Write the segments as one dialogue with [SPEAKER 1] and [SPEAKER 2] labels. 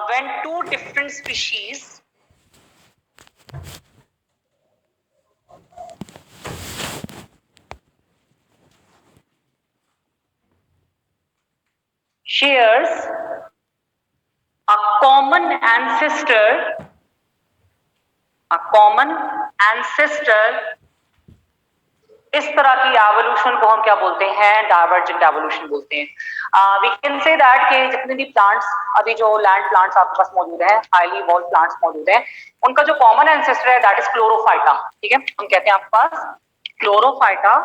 [SPEAKER 1] When two different species shares a common ancestor, इस तरह की एवोल्यूशन को हम क्या बोलते हैं? डाइवर्जेंट एवोल्यूशन बोलते हैं। वी कैन से दैट कि जितने भी प्लांट्स, अभी जो लैंड प्लांट्स आपके पास मौजूद हैं, हाईली इवॉल्व प्लांट्स मौजूद हैं, उनका जो कॉमन एंसेस्टर है दैट इज क्लोरोफाइटा। ठीक है, हम कहते हैं आपके पास Chlorophyta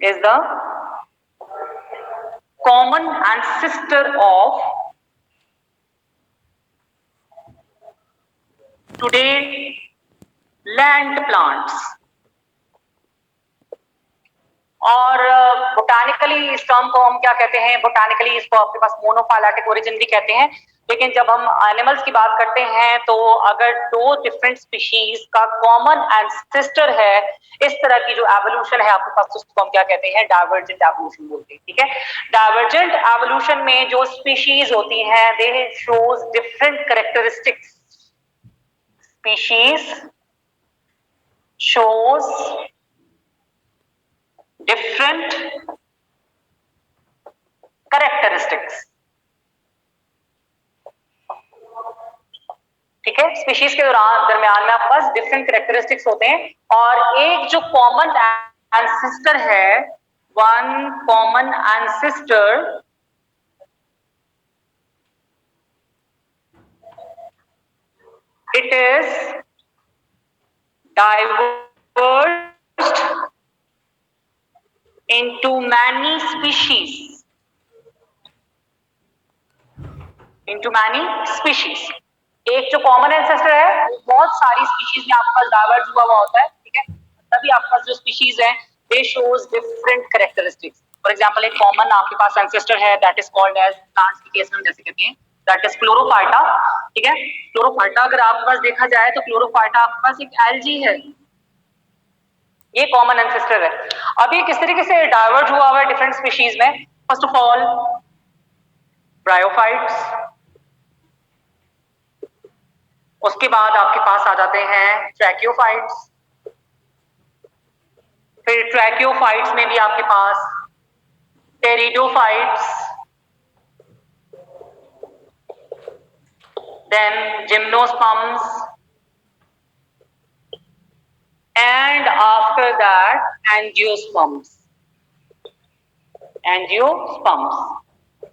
[SPEAKER 1] is the common ancestor of today land plants। और बोटानिकली इस टर्म को हम क्या कहते हैं? बोटानिकली इसको आपके पास मोनोफाइलेटिक ओरिजिन भी कहते हैं। लेकिन जब हम एनिमल्स की बात करते हैं तो अगर दो डिफरेंट स्पीशीज का कॉमन एंसेस्टर है, इस तरह की जो एवोल्यूशन है आपके पास, उसको हम क्या कहते हैं? डाइवर्जेंट एवोल्यूशन बोलते हैं। ठीक है, डाइवर्जेंट एवोल्यूशन में जो स्पीशीज होती हैं दे shows different characteristics. Species shows different characteristics. ठीक है, स्पीशीज के दरमियान में आपके पास डिफरेंट कैरेक्टरिस्टिक्स होते हैं और एक जो कॉमन एंसेस्टर है, one common ancestor it is diverged into many species, एक जो कॉमन एंसेस्टर है वो बहुत सारी स्पीशीज में आपके पास डाइवर्ज हुआ होता है। ठीक है, तभी आपके पास जो स्पीशीज है they shows different characteristics. For example एक कॉमन आपके पास एंसेस्टर है that is called as, plants के केस में जैसे कहते हैं दैट इज क्लोरोफाइटा। ठीक है, क्लोरोफाइटा अगर आपके पास देखा जाए तो क्लोरोफाइटा आपके पास एक एल्गी है, ये कॉमन एंसेस्टर है। अभी किस तरीके से डाइवर्ज हुआ है डिफरेंट स्पीशीज में? फर्स्ट ऑफ ऑल ब्रायोफाइट्स, उसके बाद आपके पास आ जाते हैं ट्रैकियोफाइट्स, फिर ट्रैकियोफाइट्स में भी आपके पास pteridophytes, then gymnosperms, and after that angiosperms.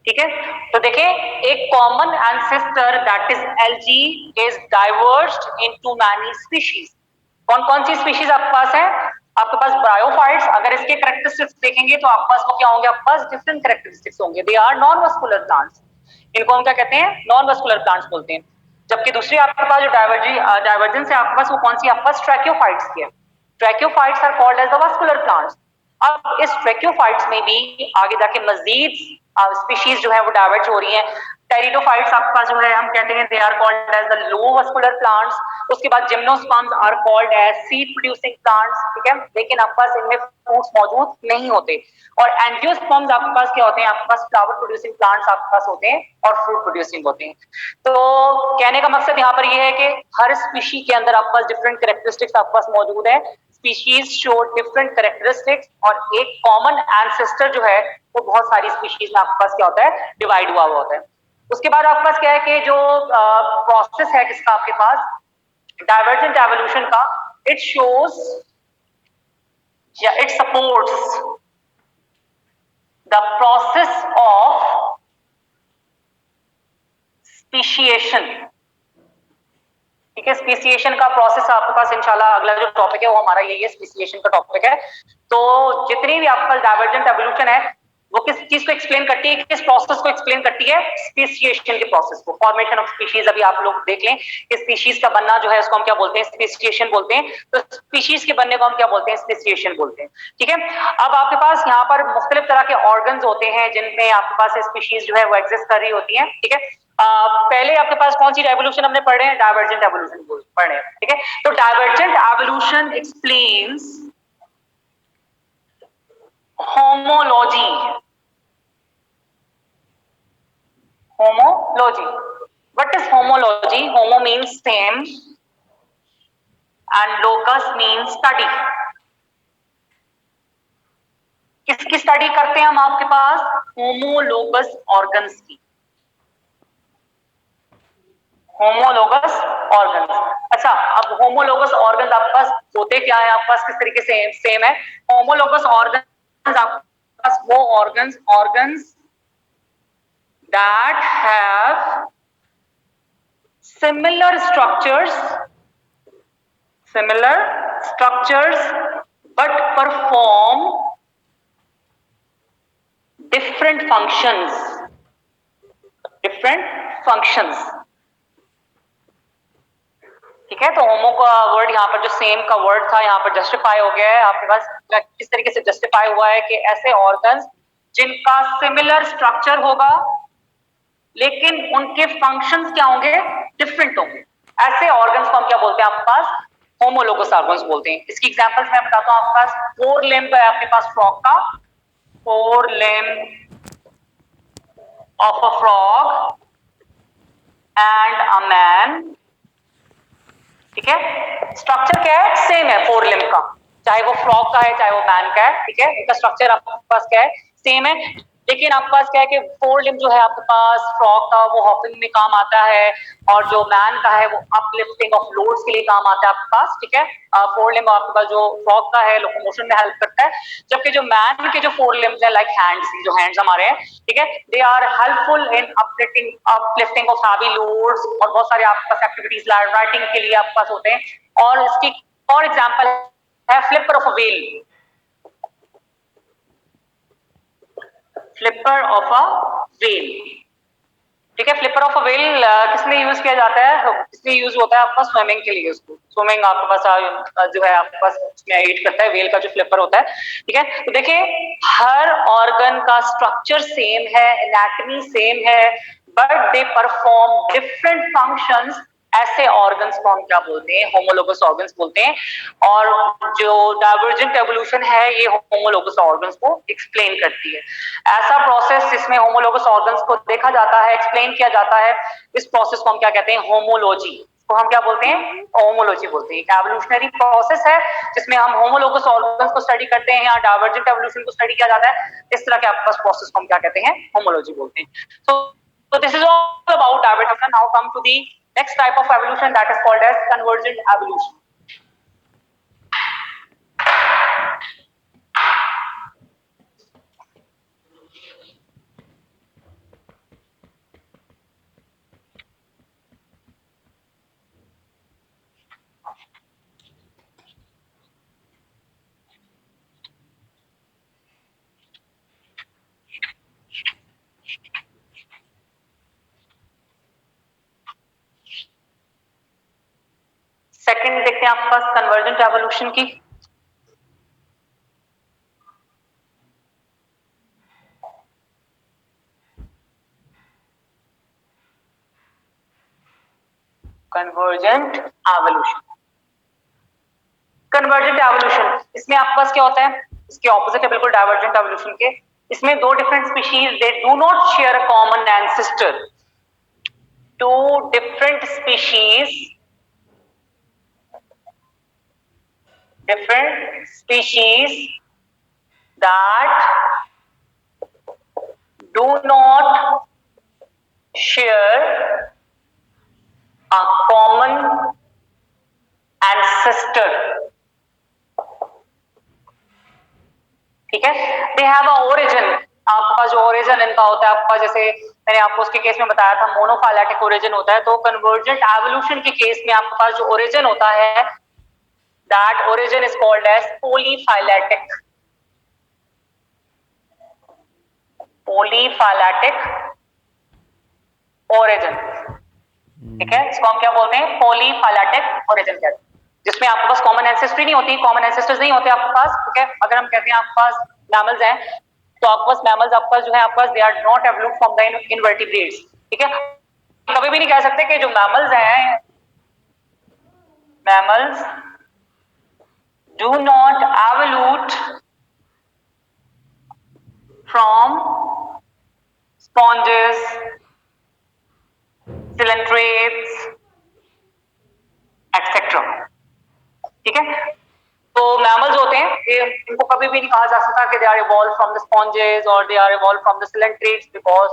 [SPEAKER 1] ठीक है, तो देखिए एक common ancestor that is algae is diverged into many species. कौन कौन सी स्पीशीज आपके पास है? आपके पास ब्रायोफाइट्स, अगर इसके कैरेक्टरिस्टिक्स देखेंगे तो आपके पास वो क्या होंगे? आपके पास डिफरेंट कैरेक्टरिस्टिक्स होंगे। They are non vascular plants, इनको हम क्या कहते हैं? नॉन वस्कुलर प्लांट्स बोलते हैं। जबकि दूसरी आपके पास जो डाइवर्जेंस है आपके पास, वो कौन सी? आपके पास ट्रैकियोफाइट्स की है। Tracheophytes are called as the vascular plants. अब इस ट्रैकियोफाइट्स में भी आगे जाके मजीद स्पीशीज जो है वो डाइवर्ज हो रही हैं। टेरिडोफाइट्स आपके पास जो है हम कहते हैं they are called as the low vascular plants. उसके बाद gymnosperms are called as seed producing plants. ठीक है, लेकिन आपके पास इनमें फ्रूट्स मौजूद नहीं होते। और एंजियोस्पर्म्स आपके पास क्या होते हैं? आपके पास फ्लावर प्रोड्यूसिंग प्लांट्स आपके पास होते हैं और फ्रूट प्रोड्यूसिंग होते हैं। तो कहने का मकसद यहाँ पर यह है कि हर स्पीशी के अंदर आपके पास डिफरेंट कैरेक्टरिस्टिक्स आपके पास मौजूद है। स्पीशीज शो डिफरेंट कैरेक्टरिस्टिक्स और एक कॉमन एंसेस्टर जो है वो बहुत सारी स्पीशीज में आपके पास क्या होता है? डिवाइड हुआ होता है। उसके बाद आपके पास क्या है कि जो प्रोसेस है किसका आपके पास? डाइवर्जेंट एवोल्यूशन का। इट शोज या it supports the process of speciation. ठीक है, स्पीशिएशन का प्रोसेस आपके पास इंशाल्लाह अगला जो टॉपिक है वो हमारा यही है, स्पीशिएशन का टॉपिक है। तो जितनी भी आपका डाइवर्जेंट एवोल्यूशन है वो किस चीज को एक्सप्लेन करती है? किस प्रोसेस को एक्सप्लेन करती है? स्पीशिएशन के प्रोसेस को। फॉर्मेशन ऑफ स्पीशीज, अभी आप लोग देख लें कि स्पीशीज का बनना जो है उसको हम क्या बोलते हैं? स्पीशिएशन बोलते हैं। तो स्पीशीज के बनने को हम क्या बोलते हैं? स्पीशिएशन बोलते हैं। ठीक है, अब आपके पास यहाँ पर मुख्तलिफ तरह के ऑर्गन्स होते हैं जिनमें आपके पास स्पीशीज जो है वो एग्जिस्ट कर रही होती है। ठीक है, पहले आपके पास कौन सी एवोल्यूशन हमने पढ़े हैं? डाइवर्जेंट एवोल्यूशन पढ़े हैं। ठीक है, तो divergent evolution explains homology. Homology. What is homology? Homo means same and logos means study. किसकी स्टडी करते हैं हम आपके पास? होमोलोगस ऑर्गन्स की। Homologous organs. अच्छा, अब होमोलोगस ऑर्गन्स आपके पास होते क्या है? आपके पास किस तरीके से सेम है? होमोलोगस ऑर्गन्स आपके पास वो organs that have similar structures but perform different functions. ठीक है, तो होमो का वर्ड यहाँ पर जो सेम का वर्ड था यहाँ पर जस्टिफाई हो गया है आपके पास। किस तरीके से जस्टिफाई हुआ है कि ऐसे ऑर्गन्स जिनका सिमिलर स्ट्रक्चर होगा लेकिन उनके फंक्शंस क्या होंगे? डिफरेंट होंगे। ऐसे ऑर्गन्स को हम क्या बोलते हैं आपके पास? होमोलोगस ऑर्गन्स बोलते हैं। इसकी एग्जांपल्स मैं बताता हूं। आपके पास 4 लिम्ब है आपके पास फ्रॉग का। 4 limb of a frog and a man. ठीक है, स्ट्रक्चर क्या है? सेम है 4 लिम्ब का, चाहे वो फ्रॉग का है चाहे वो मैन का है। ठीक है, इनका स्ट्रक्चर आपके पास क्या है? सेम है। लेकिन आपके पास क्या है कि 4 लिम्ब जो है आपके पास फ्रॉग का वो हॉपिंग में काम आता है और जो मैन का है वो अपलिफ्टिंग ऑफ लोड्स के लिए काम आता है आपके पास। ठीक है, 4 लिम्ब आपके पास जो फ्रॉग का है लोकोमोशन में हेल्प करता है, जबकि जो मैन के जो 4 लिम्ब है लाइक हैंड्स, जो हैंड्स हमारे हैं, ठीक है, they are helpful in uplifting of heavy loads और बहुत सारे आपके पास एक्टिविटीज राइटिंग के लिए आपके पास होते हैं। और इसकी फॉर एग्जांपल है flipper of a whale. Flipper of a whale, ठीक है, फ्लिपर ऑफ अ व्हेल किसमें यूज किया जाता है? इसमें यूज होता है आपका स्विमिंग के लिए। उसको स्विमिंग आपके पास जो है आपके पास उसमें एड करता है व्हेल का जो फ्लिपर होता है। ठीक है, तो देखिए हर ऑर्गन का स्ट्रक्चर सेम है, एनाटॉमी सेम है, but they perform different functions. ऐसे ऑर्गन्स को हम क्या बोलते हैं? होमोलोगस ऑर्गन्स बोलते हैं। और जो डाइवर्जेंट एवोल्यूशन है ये होमोलोगस ऑर्गन्स को एक्सप्लेन करती है। ऐसा प्रोसेस जिसमें होमोलोगस ऑर्गन्स को देखा जाता है, एक्सप्लेन किया जाता है, इस प्रोसेस को हम क्या कहते हैं? होमोलॉजी। को हम क्या बोलते हैं? होमोलॉजी बोलते हैं। एवोल्यूशनरी प्रोसेस है जिसमें हम होमोलोगस ऑर्गन्स को स्टडी करते हैं या डाइवर्जेंट एवोल्यूशन को स्टडी किया जाता है। इस तरह के आपके पास प्रोसेस को हम क्या कहते हैं? होमोलॉजी बोलते हैं। So this is all about divergent. Now come to the next type of evolution that is called as convergent evolution. Second देखते हैं आपके पास कन्वर्जेंट एवोल्यूशन की। कन्वर्जेंट एवोल्यूशन, कन्वर्जेंट एवोल्यूशन इसमें आपके पास क्या होता है? इसके ऑपोजिट है बिल्कुल डाइवर्जेंट एवोल्यूशन के। इसमें दो different species they do not share a common ancestor. Two different species that do not share a common ancestor. ठीक है, दे हैव अ ओरिजिन। आपका जो ओरिजिन इनका होता है आपका, जैसे मैंने आपको उसके केस में बताया था मोनोफाइलेटिक ओरिजिन होता है। तो कन्वर्जेंट एवोल्यूशन के केस में आपके पास जो ओरिजिन होता है that origin is called as polyphyletic. Polyphyletic origin, ठीक है, इसको हम क्या बोलते हैं? पॉलीफाइलेटिक ओरिजिन कहते हैं, जिसमें आपके पास कॉमन एंसेस्ट्री नहीं होती, कॉमन एंसेस्टर्स नहीं होते आपके पास। ठीक है, अगर हम कहते हैं आपके पास मैमल्स हैं तो आपके पास मैमल्स आपके पास जो है आपके पास they are not evolute from the invertebrates. ठीक है, कभी भी नहीं कह सकते कि जो मैमल्स हैं, mammals do not evolute from sponges coelenterates etcetera. ठीक है, तो मैमल्स होते हैं ये, इनको कभी भी नहीं कहा जा सकता कि they are evolve from the sponges और they are evolve from the coelenterates, because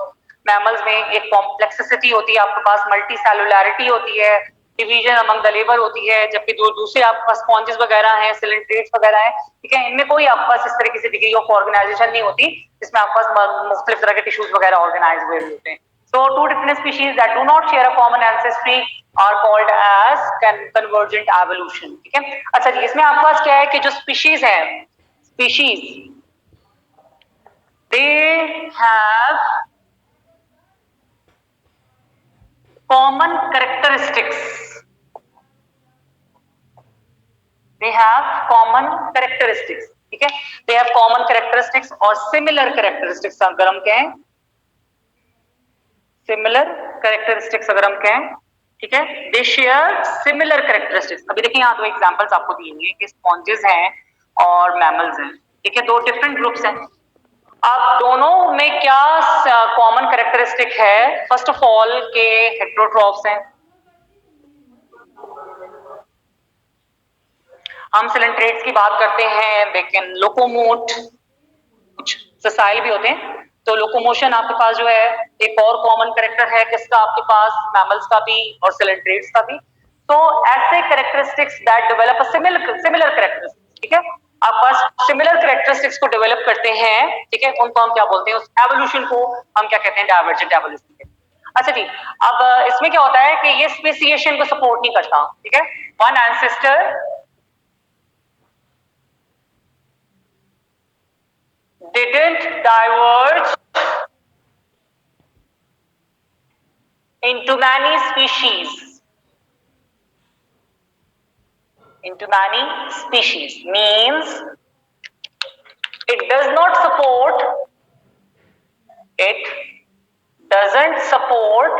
[SPEAKER 1] mammals में एक कॉम्प्लेक्सिटी होती है, आपके पास मल्टी सेलुलैरिटी होती है, डिवीजन अमंग द लेबर होती है, जबकि जो दूसरे आपके पास स्पॉन्जेस वगैरह हैं, सिलेंट्रेट्स वगैरह हैं, ठीक है, इनमें कोई आपके पास इस तरीके से डिग्री ऑफ ऑर्गेनाइजेशन नहीं होती, जिसमें आपके पास मुख्तलिफ तरह के टिश्यूज वगैरह ऑर्गेनाइज हुए होते हैं। So two different species that do not share a common ancestry are called as convergent evolution। ठीक है, अच्छा जी, इसमें आपके पास क्या है कि जो स्पीशीज है, species they have common characteristics, they have common characteristics। ठीक है, they have common characteristics और similar characteristics अगर हम कहें, सिमिलर कैरेक्टरिस्टिक्स अगर हम कहें, ठीक है, दे शेयर सिमिलर कैरेक्टरिस्टिक्स। अभी देखिए यहाँ दो एग्जांपल्स आपको दिए हुए हैं कि स्पॉन्जेस हैं और मैमल्स हैं, ठीक है, दो डिफरेंट ग्रुप्स हैं। अब दोनों में क्या कॉमन कैरेक्टरिस्टिक है? फर्स्ट ऑफ ऑल के हेटेरोट्रॉफ्स हैं, हम सिलेंट्रेट्स की बात करते हैं, दे कैन लोकोमोट, कुछ ससाइल भी होते हैं, तो लोकोमोशन आपके पास जो है एक और कॉमन कैरेक्टर है किसका, आपके पास मैमल्स का भी और सिलेंट्रेट्स का भी। तो ऐसे characteristics that develop a similar characteristics, ठीक है, आप पास सिमिलर कैरेक्टरिस्टिक्स को डेवलप करते हैं, ठीक है, उनको हम क्या बोलते हैं, उस एवोल्यूशन को हम क्या कहते हैं, डाइवर्जेंट एवोल्यूशन। अच्छा जी, अब इसमें क्या होता है कि ये स्पेसिएशन को सपोर्ट नहीं करता, ठीक है, one ancestor didn't diverge into many species, means it doesn't support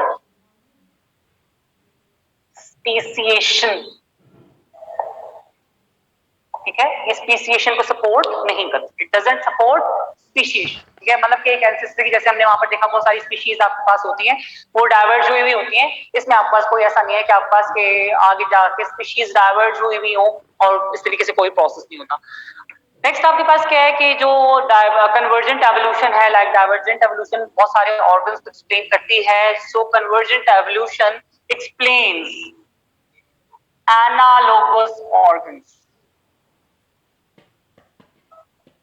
[SPEAKER 1] speciation। ठीक है, ये स्पीसीएशन को सपोर्ट नहीं करती, इट डजंट सपोर्ट स्पीशीएशन। ठीक है, मतलब कि एक एंसेस्टर की जैसे हमने वहां पर देखा बहुत सारी स्पीशीज आपके पास होती हैं, वो डाइवर्ज हुई हुई होती हैं, इसमें आपके पास कोई ऐसा नहीं है कि आपके पास के आगे जाके स्पीशीज डाइवर्ज हुई हुई हो और इस तरीके से कोई प्रोसेस नहीं होता। नेक्स्ट आपके पास क्या है कि जो कन्वर्जेंट एवोल्यूशन है, लाइक डाइवर्जेंट एवोल्यूशन बहुत सारे ऑर्गन्स को एक्सप्लेन करती है। So convergent evolution explains analogous organs,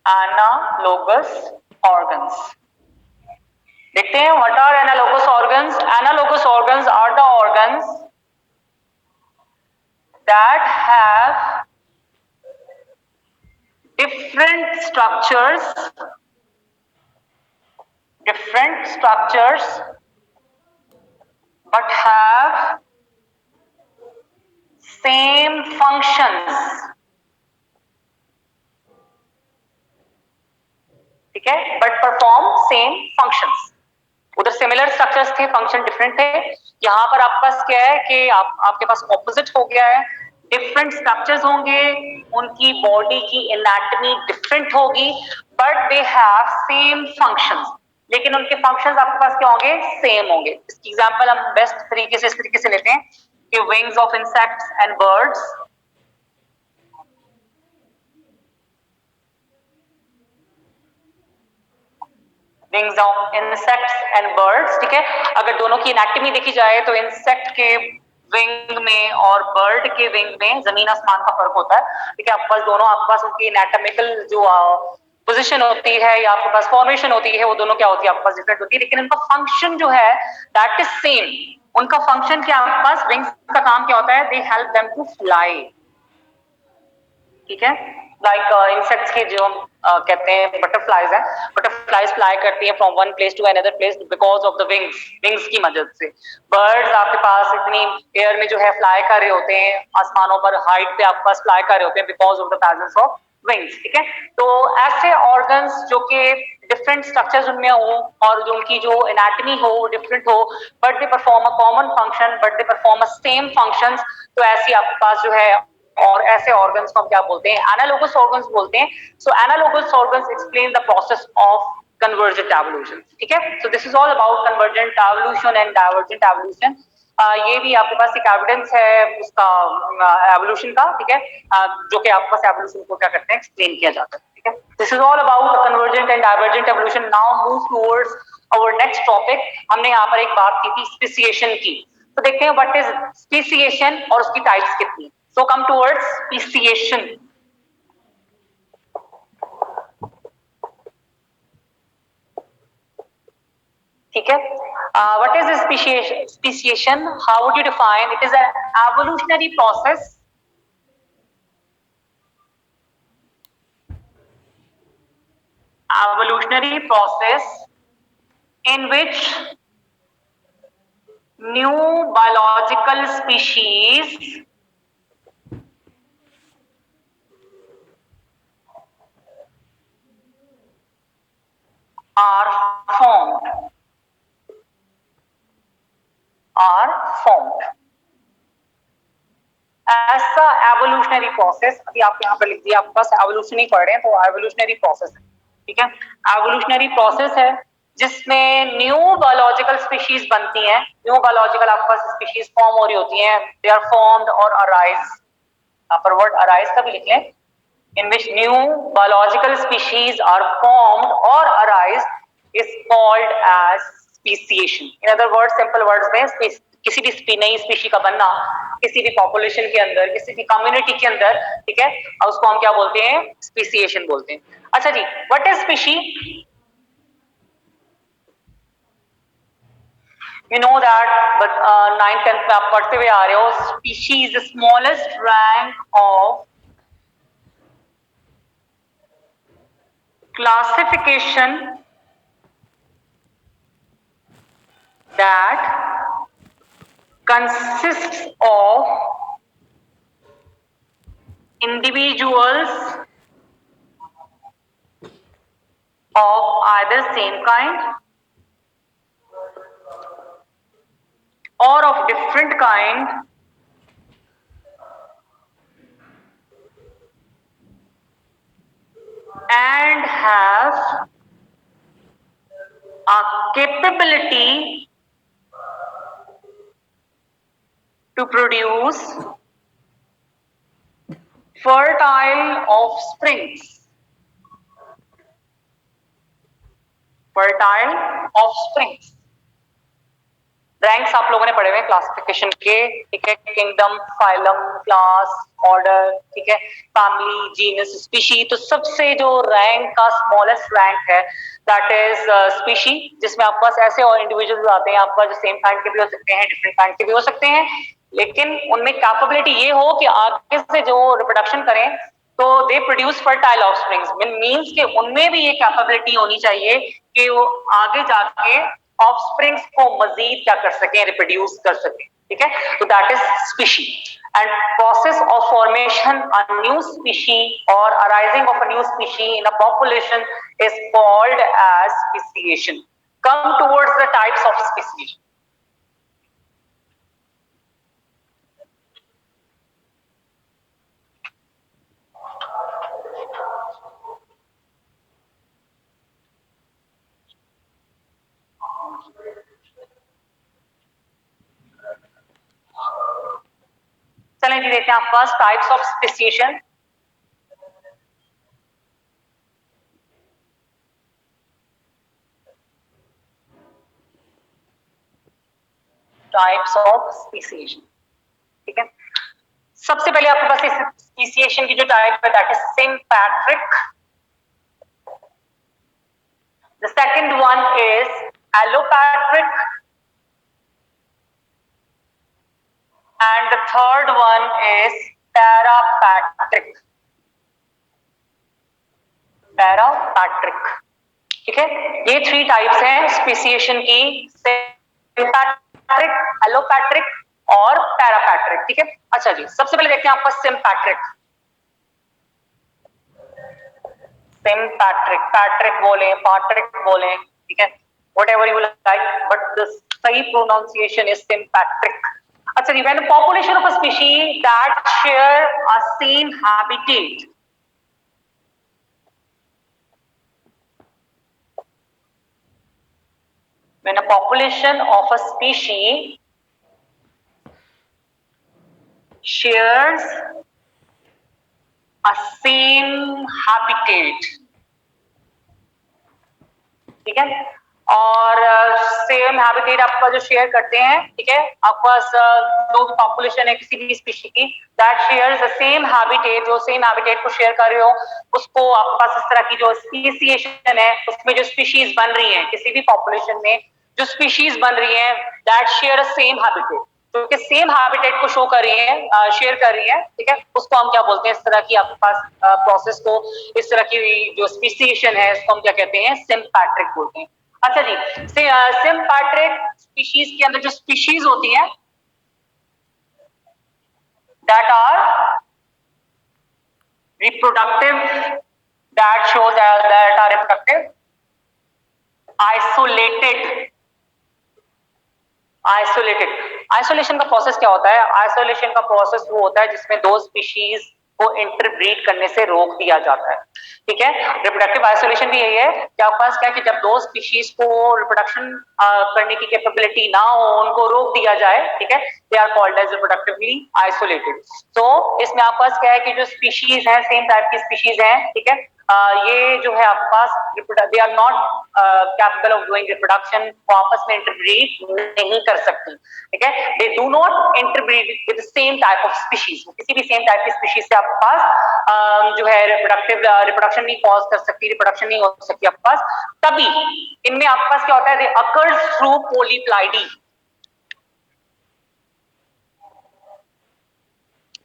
[SPEAKER 1] analogous organs. देखते हैं what are analogous organs. Analogous organs are the organs that have different structures but have same functions। ठीक है, बट परफॉर्म सेम फंक्शंस। उधर similar structures थे, function different थे, यहां पर आपके पास क्या है कि आपके पास ऑपोजिट हो गया है, डिफरेंट स्ट्रक्चर्स होंगे, उनकी बॉडी की एनाटॉमी डिफरेंट होगी, but they have same functions, लेकिन उनके फंक्शंस आपके पास क्या होंगे, सेम होंगे। इसकी एग्जांपल हम बेस्ट तरीके से इस तरीके से लेते हैं कि wings of insects and birds, wings of insects and birds. ठीक है, अगर दोनों की एनाटॉमी देखी जाए तो इंसेक्ट के विंग में और बर्ड के विंग में जमीन आसमान का फर्क होता है। ठीक है, आपके पास दोनों, आपके पास उनकी एनाटॉमिकल जो पोजीशन होती है या आपके पास फॉर्मेशन होती है, वो दोनों क्या होती है, आपके पास डिफरेंट होती है, लेकिन उनका फंक्शन जो है दैट इज सेम। उनका फंक्शन क्या, आपके पास विंग्स का काम क्या होता है, they help them to fly. ठीक है, लाइक इंसेक्ट्स के जो कहते हैं बटरफ्लाइज है, बटरफ्लाइज फ्लाई करती हैं from one place to another place because of the wings की मदद से। बर्ड्स आपके पास इतनी एयर में जो है फ्लाई कर रहे होते हैं, आसमानों पर हाइट पे आपके पास फ्लाई कर रहे होते हैं because of the presence of wings. ठीक है, तो ऐसे ऑर्गन्स जो कि डिफरेंट स्ट्रक्चर्स उनमें हो और जो उनकी जो एनाटॉमी हो डिफरेंट हो, but they perform a common function, but they perform a same functions, तो ऐसी आपके पास जो है और ऐसे ऑर्गन्स को हम क्या बोलते हैं, एनालोगस ऑर्गन्स बोलते हैं। So analogous organs explain the process of convergent evolution. ठीक है, so this is all about convergent evolution and divergent evolution. ये भी आपके पास एक एविडेंस है उसका एवोल्यूशन का, ठीक है, जो कि आपके पास एवोल्यूशन को क्या करते हैं, एक्सप्लेन किया जाता है, ठीक है। This is all about convergent and divergent evolution. Now move towards our next topic. हमने यहाँ पर एक बात की थी स्पेसिएशन की, तो देखते हैं व्हाट इज स्पेसिएशन और उसकी टाइप्स कितनी। सो कम टुवर्ड्स स्पेसिएशन। ठीक है, what is speciation? How would you define? It is an evolutionary process in which new biological species are formed. ऐसा एवोल्यूशनरी प्रोसेस, अभी आप यहाँ पर लिख दिया, आपके पास एवोल्यूशन ही पढ़ रहे हैं तो एवोल्यूशनरी प्रोसेस है, ठीक है। एवोल्यूशनरी प्रोसेस है जिसमें न्यू बायोलॉजिकल स्पीशीज बनती हैं। न्यू बायोलॉजिकल आपके पास स्पीशीज फॉर्म हो रही होती हैं, दे आर फॉर्म्ड और अराइज। यहाँ पर वर्ड अराइज का भी लिख लें, in which new biological species are formed or arise is called as speciation. In other words, simple words में किसी भी नई स्पीशी का बनना किसी भी पॉपुलेशन के अंदर, किसी भी कम्युनिटी के अंदर, ठीक है, और उसको हम क्या बोलते हैं, स्पीसिएशन बोलते हैं। अच्छा जी, what is species? You know that, but 9th 10th में आप पढ़ते हुए आ रहे हो, species is the smallest rank of classification that consists of individuals of either same kind or of different kind and have a capability to produce fertile offsprings. Fertile offsprings. Ranks आप लोगों ने पढ़े हुए क्लासिफिकेशन के, ठीक है, kingdom, phylum, class, order, ठीक है, फैमिली, जीनस, स्पीशी। तो सबसे जो रैंक का स्मॉलेस्ट रैंक है दैट इज स्पीशी, जिसमें आपके पास ऐसे और इंडिविजुअल्स आते हैं आपका जो सेम काइंड के भी हो सकते हैं, डिफरेंट काइंड के भी हो सकते हैं, लेकिन उनमें कैपेबिलिटी ये हो कि आगे से जो रिप्रोडक्शन करें तो they produce fertile offsprings. Means कि उनमें भी ये कैपेबिलिटी होनी चाहिए कि वो आगे जाके ऑफस्प्रिंग्स को मजीद क्या कर सकें, रिप्रोड्यूस कर सकें, ठीक है। तो that is species and process of formation a new species और arising of a new species in a population is called as speciation. Come towards the types of speciation. चलें जी, देखते हैं आप first types of speciation. Types of speciation, ठीक है। सबसे पहले आपके पास स्पेसिएशन की जो टाइप है that is sympatric. The second one is allopatric and the third one is parapatric. ठीक है, ये थ्री टाइप्स हैं स्पेसिएशन की, सिम्पैट्रिक, एलोपैट्रिक और पैरापैट्रिक, ठीक है। अच्छा जी, सबसे पहले देखते हैं आपका सिम्पैट्रिक। सिम्पैट्रिक, पैट्रिक बोले, पाट्रिक बोले, ठीक है, whatever you like, but the सही pronunciation is sympatric. अच्छा जी, when a population of a species that share a same habitat, when a population of a species shares a same habitat, ठीक है, और same habitat आपका जो share करते हैं, ठीक है, आपका जो पॉपुलेशन है किसी भी स्पीशीज की, that shares the same habitat, जो सेम हैबिटेट को शेयर कर रहे हो, उसको आपके पास इस तरह की जो स्पीसीएशन है, उसमें जो स्पीशीज बन रही है किसी भी पॉपुलेशन में जो स्पीशीज बन रही है, दैट शेयर सेम हैबिटेट, जो कि सेम हैबिटेट को शो कर रही है, शेयर कर रही है, ठीक है, उसको हम क्या बोलते हैं, इस तरह की आपके पास प्रोसेस को, इस तरह की जो स्पीसीएशन है, उसको हम क्या कहते हैं, सिम्पैट्रिक बोलते हैं। अच्छा जी, सिम्पैट्रिक स्पीशीज के अंदर जो स्पीशीज होती है that are reproductive, that shows that are reproductive, isolation का प्रोसेस क्या होता है? आइसोलेशन का प्रोसेस वो होता है जिसमें दो स्पीशीज को इंटरब्रीड करने से रोक दिया जाता है, ठीक है। रिप्रोडक्टिव आइसोलेशन भी यही है कि आपके पास क्या है कि जब दो स्पीशीज को रिप्रोडक्शन करने की कैपेबिलिटी ना हो, उनको रोक दिया जाए, ठीक है, they are called as reproductively isolated. तो इसमें आपके पास क्या है कि जो स्पीशीज है, सेम टाइप की स्पीशीज है, ठीक है, ये जो है आपके पास they are not capable of doing reproduction, वो आपस में इंटरब्रीड नहीं कर सकती, ठीक है, they do not interbreed with same type of species, किसी भी सेम टाइप की स्पीशीज से आपके पास जो है रिप्रोडक्शन नहीं कॉज कर सकती, रिप्रोडक्शन नहीं हो सकती आपके पास। तभी इनमें आपके पास क्या होता है, दे अकर्स थ्रू पॉलीप्लाइडी,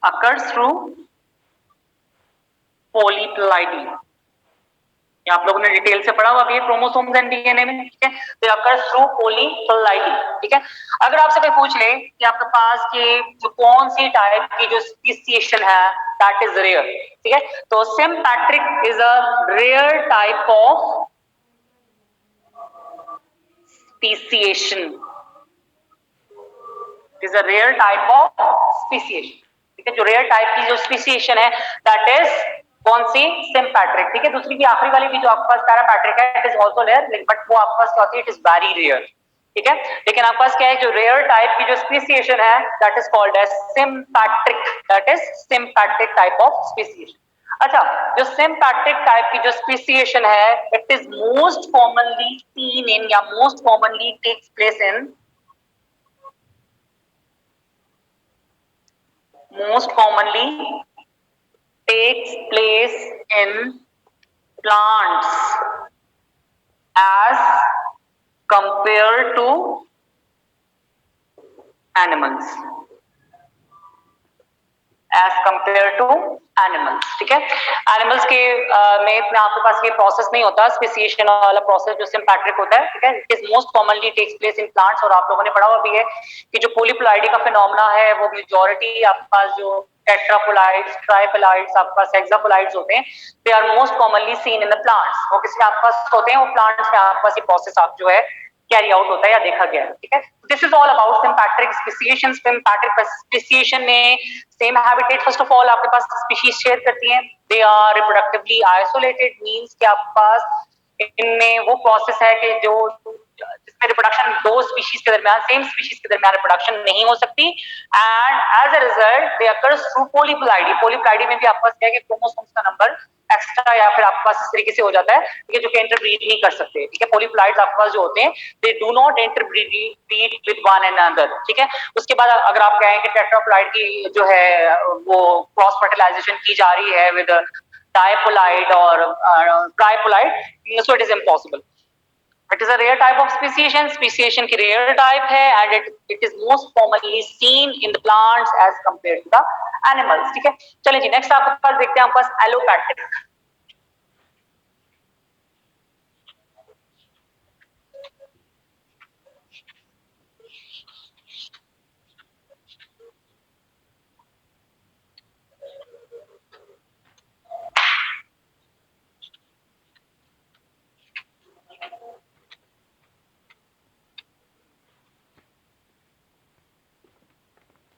[SPEAKER 1] अकर्स थ्रू पॉलीप्लाइडी, आप लोगों ने डिटेल से पढ़ा हुआ भी है क्रोमोसोम्स एंड डीएनए में, ठीक है, तो अकर्स थ्रू पॉलीप्लाइडी, ठीक है। अगर आपसे कोई पूछ ले कि आपके पास के जो कौन सी टाइप की जो स्पीसीएशन है दैट इज रेयर, ठीक है, तो sympatric is a rare type of speciation, is a rare type of speciation, ठीक है, जो रेयर टाइप की जो स्पीसीएशन है दैट इज कौन सी, सिम्पैट्रिक, ठीक है। दूसरी की आखिरी वाली भी जो आपके पास पैरापैट्रिक है, it is also rare, but वो आपके पास क्या होती है, इट इज वेरी रेयर, ठीक है। लेकिन आपके पास क्या है, जो रेयर टाइप की जो स्पीसीएशन है that is called as sympatric, that is sympatric type of speciation. अच्छा, जो सिम्पैट्रिक टाइप की जो स्पीसीएशन है, it is most commonly seen in, या most commonly takes place in, most commonly takes place in plants as compared to animals, as compared to animals, ठीक है। Animals के में इतना आपके पास ये प्रोसेस नहीं होता, स्पेसिएशन वाला प्रोसेस जो सिम्पैट्रिक होता है, ठीक है, it is most commonly takes place in plants. और आप लोगों ने पढ़ा हुआ भी है कि जो पॉलीप्लाइडी का फिनोमेना है, वो मेजॉरिटी आपके पास जो टेट्रापोलाइड्स, ट्राइपोलाइड्स, आपके पास हेक्सापोलाइड्स होते हैं, they are most commonly seen in the plants. वो किसमें आपके पास होते हैं, वो प्लांट्स में आपके पास ये प्रोसेस आप जो है कैरी आउट होता है या देखा गया है, ठीक है। This is all about sympatric speciation. Sympatric speciation में same habitat first of all आपके पास स्पीशीज शेयर करती हैं, they are reproductively isolated, means कि आपके पास इनमें वो प्रोसेस है कि जो जिसमें रिप्रोडक्शन दो स्पीशीज के दरमियान, सेम स्पीशीज के दरमियान रिप्रोडक्शन नहीं हो सकती, and as a result they occurs through polyploidy. Polyploidy में भी आपके पास क्या है कि क्रोमोसोम्स का नंबर एक्स्ट्रा या फिर आपके पास इस तरीके से हो जाता है, ठीक है, जो कि इंटरब्रीड नहीं कर सकते, ठीक है। पॉलीप्लाइड्स आपके पास जो होते हैं, दे do not interbreed with one another, ठीक है। उसके बाद अगर आप कहें कि टेट्राप्लाइड की जो है वो क्रॉस फर्टिलाइजेशन की जा रही है विद डायपोलाइड और ट्राइपोलाइड, so it is impossible. It is a rare type of speciation. Speciation की rare type है, and it is most commonly seen in the plants as compared to the animals, ठीक है। चलिए जी, नेक्स्ट आपके पास देखते हैं, आपके पास allopatric.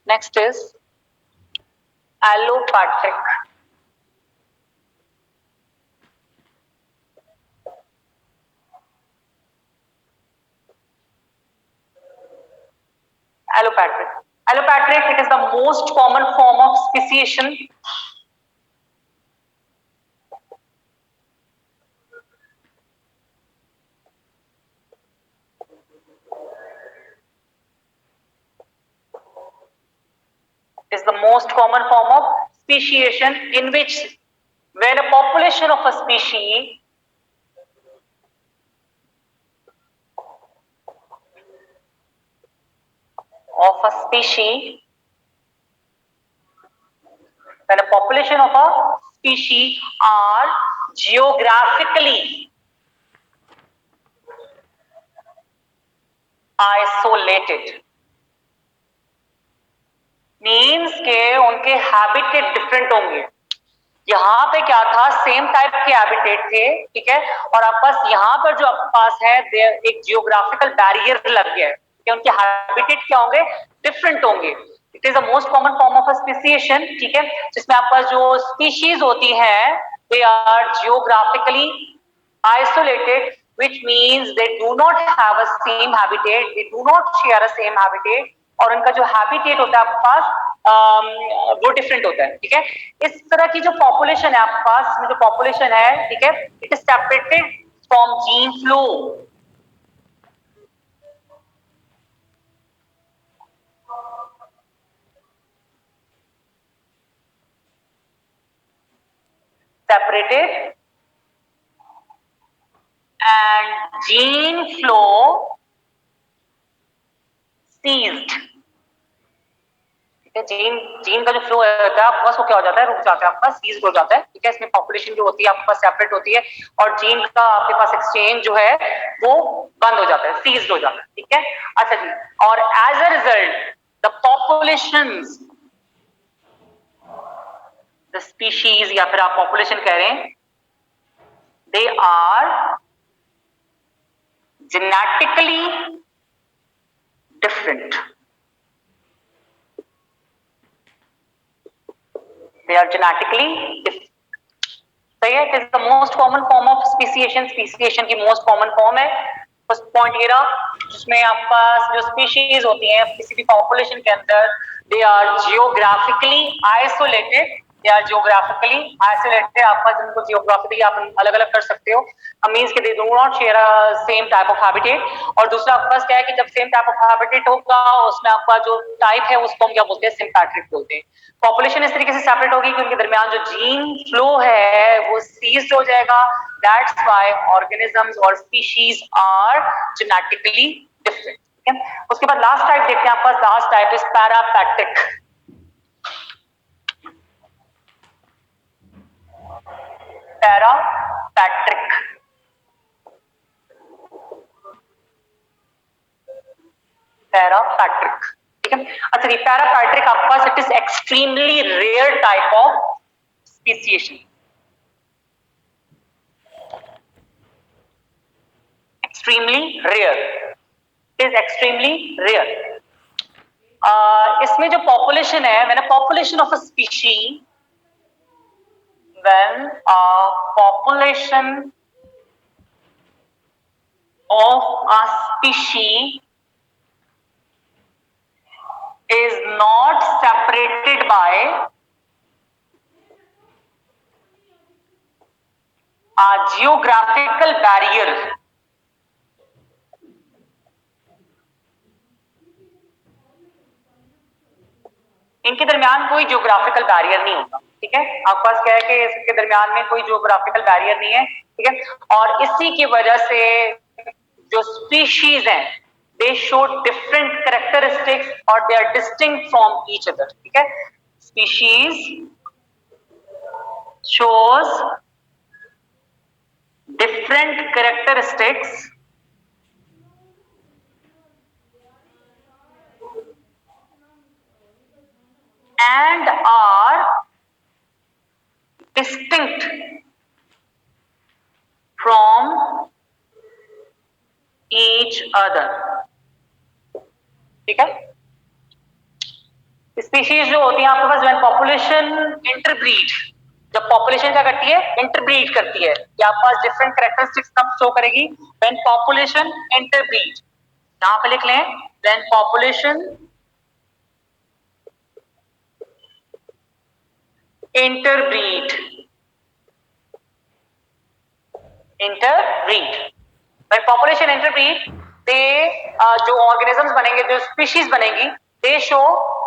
[SPEAKER 1] Next is allopathic. Allopathic. Allopatric, it is the most common form of speciation. Is the most common form of speciation in which when a population of a species when a population of a species are geographically isolated, means के उनके habitat different होंगे। यहाँ पे क्या था, same type के habitat थे, ठीक है, और आप पास यहाँ पर जो आपके पास है एक जियोग्राफिकल बैरियर लग गया है कि उनके हैबिटेट क्या होंगे, डिफरेंट होंगे। It is the most common form of speciation, ठीक है, जिसमें आपके पास जो स्पीशीज होती हैं they are geographically isolated, which means they do not have a same habitat, they do not share a same habitat, और उनका जो हैबिटेट होता है आपके पास वो डिफरेंट होता है, ठीक है। इस तरह की जो पॉपुलेशन है आपके पास में, जो पॉपुलेशन है, ठीक है, it is separated from gene flow. Separated and gene flow ceased, ठीक है। जीन का जो फ्लो होता है आपके पास वो क्या हो जाता है, रुक जाता है, आपके पास सीज हो जाता है, ठीक है। इसमें पॉपुलेशन जो होती है आपके पास सेपरेट होती है और जीन का आपके पास एक्सचेंज जो है वो बंद हो जाता है, सीज हो जाता है, ठीक है। अच्छा जी, और as a result the populations, the species या फिर आप पॉपुलेशन कह रहे हैं, they are genetically different. They are genetically different. सही है। It is the most common form of speciation. Speciation की most common form है। फर्स्ट पॉइंट ये रहा, जिसमें आपके पास जो स्पीशीज होती हैं किसी भी पॉपुलेशन के अंदर, they are geographically isolated, they are geographically isolated. आपका जिनको जियोग्राफिकली आप अलग अलग कर सकते हो, मींस कि दे do not share a same type of habitat. और दूसरा आपके पास क्या है कि जब सेम टाइप ऑफ हैबिटेट होगा उसमें आपका जो टाइप है उसको हम क्या बोलते हैं, सिम्पैट्रिक बोलते हैं। पॉपुलेशन इस तरीके से सेपरेट होगी कि उनके दरमियान जो जीन फ्लो है वो सीज हो जाएगा। दैट्स व्हाई ऑर्गेनिजम्स और स्पीशीज आर जेनेटिकली डिफरेंट, ठीक है। उसके बाद लास्ट टाइप देखते हैं आपके पास, last type is parapatric. Parapatric, parapatric, ठीक है। अच्छा ये पैरापैट्रिक आपके पास it is extremely rare type of speciation, extremely rare, it is extremely rare. इसमें जो पॉपुलेशन है, मैंने population of a species, when a population of a species is not separated by a geographical barrier, इनके दरमियान कोई geographical barrier नहीं होता, ठीक है। आपके पास क्या है कि इसके दरमियान में कोई जियोग्राफिकल बैरियर नहीं है, ठीक है। और इसी की वजह से जो स्पीशीज हैं दे शो डिफरेंट कैरेक्टरिस्टिक्स और they are distinct from each other, ठीक है। Species shows different characteristics and are distinct from each other, ठीक है। स्पीशीज जो होती है आपके पास व्हेन पॉपुलेशन इंटरब्रीड, जब पॉपुलेशन क्या करती है, इंटरब्रीड करती है, या आपके पास डिफरेंट कैरेक्टरिस्टिक्स कब शो करेगी, व्हेन पॉपुलेशन इंटरब्रीड। यहां पे लिख लें, when population interbreed, population interbreed, they जो ऑर्गेनिजम्स बनेंगे, जो स्पीशीज बनेंगी, they show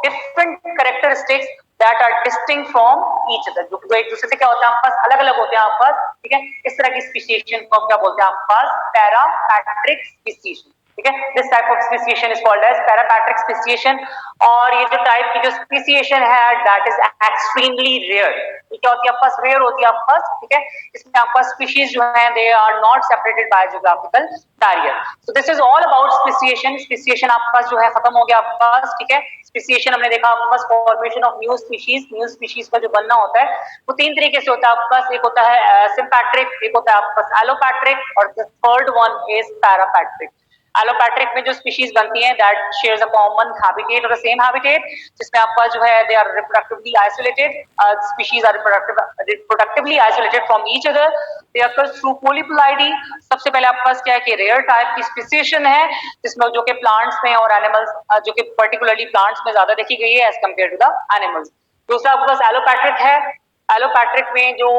[SPEAKER 1] different characteristics that are distinct from each other, जो एक दूसरे से क्या होता है आपके पास अलग अलग होते हैं आपके पास, ठीक है। इस तरह की स्पीशीएशन को क्या बोलते हैं आपके पास, पैरापैट्रिक स्पीशीएशन, ठीक है। This type of speciation is called as parapatric speciation. और ये जो टाइप की जो स्पीशीएशन है दैट इज एक्सट्रीमली रेयर, ये क्या होती है आपके पास, रेयर होती है आपके पास, ठीक है। इसमें आपके पास स्पीशीज जो है they are not separated by geographical barrier. So this is all about speciation. Speciation आपके पास जो है खत्म हो गया आपके पास, ठीक है। स्पीशीएशन हमने देखा आपके पास फॉर्मेशन ऑफ न्यू स्पीशीज का जो बनना होता है वो तीन तरीके से होता है आपके पास, एक होता है सिम्पैट्रिक, एक होता है आपके पास एलोपैट्रिक, और the third one is parapatric. Allopatric में जो स्पीशीज बनती हैं that shares a common habitat और द सेम हैबिटेट, जिसमें आपका जो है they are reproductively isolated, species are reproductively isolated from each other, they occur through polyploidy. सबसे पहले आपके पास क्या है कि रेयर टाइप की स्पीशीएशन है, जिसमें जो कि प्लांट्स में और एनिमल्स, जो कि पर्टिकुलरली प्लांट्स में ज्यादा देखी गई है as compare to the animals. दूसरा आपके पास एलोपैट्रिक है। एलोपैट्रिक में जो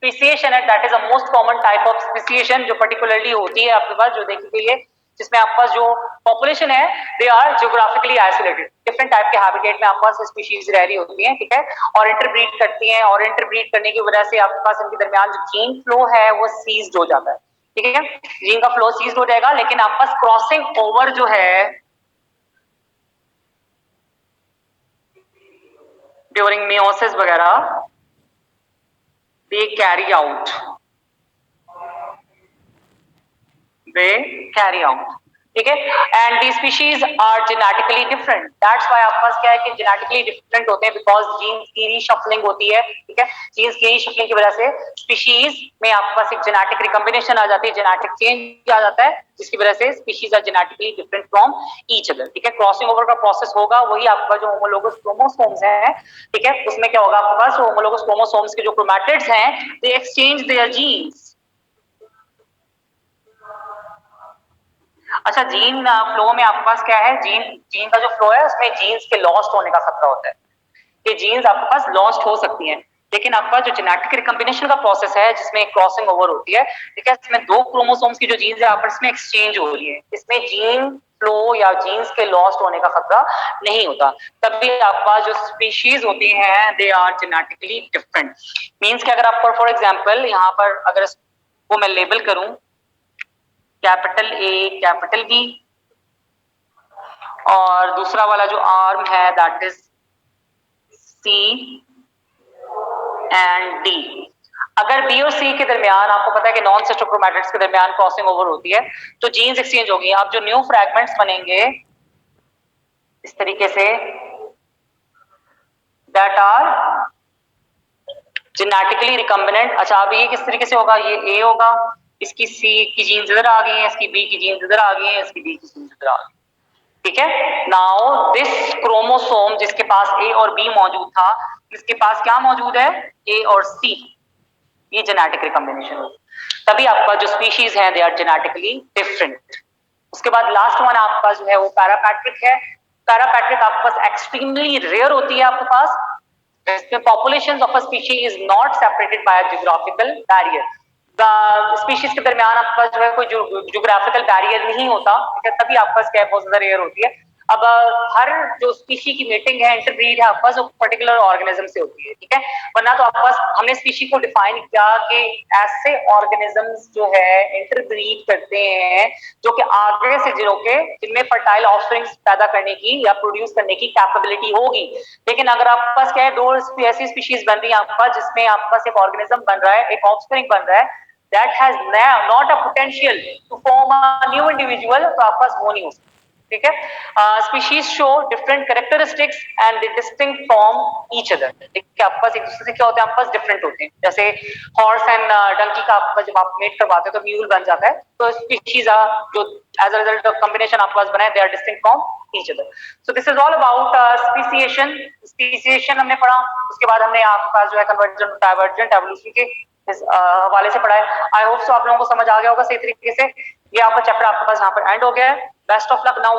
[SPEAKER 1] स्पीशीएशन है that is a most common type of speciation जो पर्टिकुलरली होती है आपके पास, जो देखी गई है, जिसमें आपके पास जो पॉपुलेशन है they are geographically isolated, different type के हैबिटेट में आपके पास स्पीशीज रह रही होती हैं, ठीक है, और इंटरब्रीड करती हैं, और इंटरब्रीड करने की वजह से आपके पास इनके दरमियान जो जीन फ्लो है वो सीज्ड हो जाता है, ठीक है। जीन का फ्लो सीज्ड हो जाएगा, लेकिन आपके पास क्रॉसिंग ओवर जो है ड्यूरिंग मियोसिस वगैरह they carry out, ठीक है। And the species are genetically different, that's why आपके पास क्या है कि जेनेटिकली डिफरेंट होते हैं, बिकॉज जीन्स की रीशफलिंग होती है, ठीक है। जीन्स की रीशफलिंग की वजह से स्पीशीज में आपके पास एक जेनेटिक रिकॉम्बिनेशन आ जाती है, जेनेटिक चेंज आ जाता है, जिसकी वजह से species are genetically different from each other, ठीक है। क्रॉसिंग ओवर का प्रोसेस होगा, वही आपका जो होमोलोगस क्रोमोसोम्स है, ठीक है, उसमें क्या होगा आपके पास, होमोलोगस क्रोमोसोम्स के जो क्रोमैटिड्स हैं दे एक्सचेंज देयर जीन्स। अच्छा, जीन फ्लो में आपके पास क्या है, जीन का जो फ्लो है उसमें जीन्स के लॉस्ट होने का खतरा होता है, ये जीन्स आपके पास लॉस्ट हो सकती हैं, लेकिन आपका जो जेनेटिक रिकॉम्बिनेशन का प्रोसेस है जिसमें क्रॉसिंग ओवर होती है, ठीक है, इसमें दो क्रोमोसोम्स की जो जीन्स है आपस में एक्सचेंज हो रही है, इसमें जीन फ्लो या जीन्स के लॉस्ट होने का खतरा नहीं होता, तभी आपका जो स्पीशीज होती हैं they are genetically different. Means कि अगर आप फॉर एग्जांपल यहाँ पर अगर वो मैं लेबल करूं कैपिटल ए कैपिटल बी, और दूसरा वाला जो आर्म है that is C and D. अगर बी और सी के दरमियान आपको पता है कि नॉन सिस्टर क्रोमैटिड्स के दरमियान क्रॉसिंग ओवर होती है तो जीन्स एक्सचेंज होगी, अब जो न्यू फ्रैगमेंट्स बनेंगे इस तरीके say that are genetically recombinant. अच्छा, अब ये किस तरीके से होगा, ये ए होगा, इसकी सी की जीन्स इधर आ गई है, इसकी बी की जीन्स इधर आ गई है, इसकी डी की जीन्स इधर आ गई, ठीक है। नाउ दिस क्रोमोसोम जिसके पास ए और बी मौजूद था, इसके पास क्या मौजूद है, ए और सी, ये जेनेटिक रिकॉम्बिनेशन है, तभी आपका जो स्पीशीज है दे आर जेनेटिकली डिफरेंट। उसके बाद लास्ट वन आपका जो है वो पैरापैट्रिक है। पैरापैट्रिक आपके पास एक्सट्रीमली रेयर होती है आपके पास, इसमें population of a species is not separated by geographical barrier, species के दरमियान आपके पास जो है कोई जियोग्राफिकल बैरियर नहीं होता, ठीक है, तभी आपके पास क्या बहुत ज्यादा रेयर होती है। अब हर जो स्पीशी की मीटिंग है इंटरब्रीड है आपके पास पर्टिकुलर ऑर्गेनिज्म से होती है, ठीक है, वरना तो आपके पास हमने स्पीशी को डिफाइन किया कि ऐसे ऑर्गेनिजम्स जो है इंटरब्रीड करते हैं जो कि आगे से जिनमें फर्टाइल ऑफस्प्रिंग्स पैदा करने की या प्रोड्यूस करने की कैपेबिलिटी होगी। लेकिन अगर आपके पास क्या है, दो ऐसी स्पीशीज बन रही है आपके पास जिसमें आपके पास एक ऑर्गेनिज्म बन रहा है, एक ऑफस्प्रिंग बन रहा है that has not a potential to form a new individual, तो आपके पास वो नहीं हो सकता, ठीक है। Species show different characteristics and they distinct from each other, ठीक है, आपके पास एक दूसरे से क्या होते हैं, आपके पास डिफरेंट होते हैं, जैसे हॉर्स एंड डंकी का आपके पास जब आप मेट करवाते हो तो म्यूल बन जाता है, तो स्पीशीज जो as a result of combination आपके पास बना है they are distinct from each other. So this is all about speciation. Speciation हमने पढ़ा, उसके बाद हमने आपके पास जो है कन्वर्जेंट डाइवर्जेंट एवोल्यूशन के इस हवाले से पढ़ा है। आई होप सो आप लोगों को समझ आ गया होगा सही तरीके से। ये आपका चैप्टर आपके पास यहाँ पर एंड हो गया है। Best of luck now.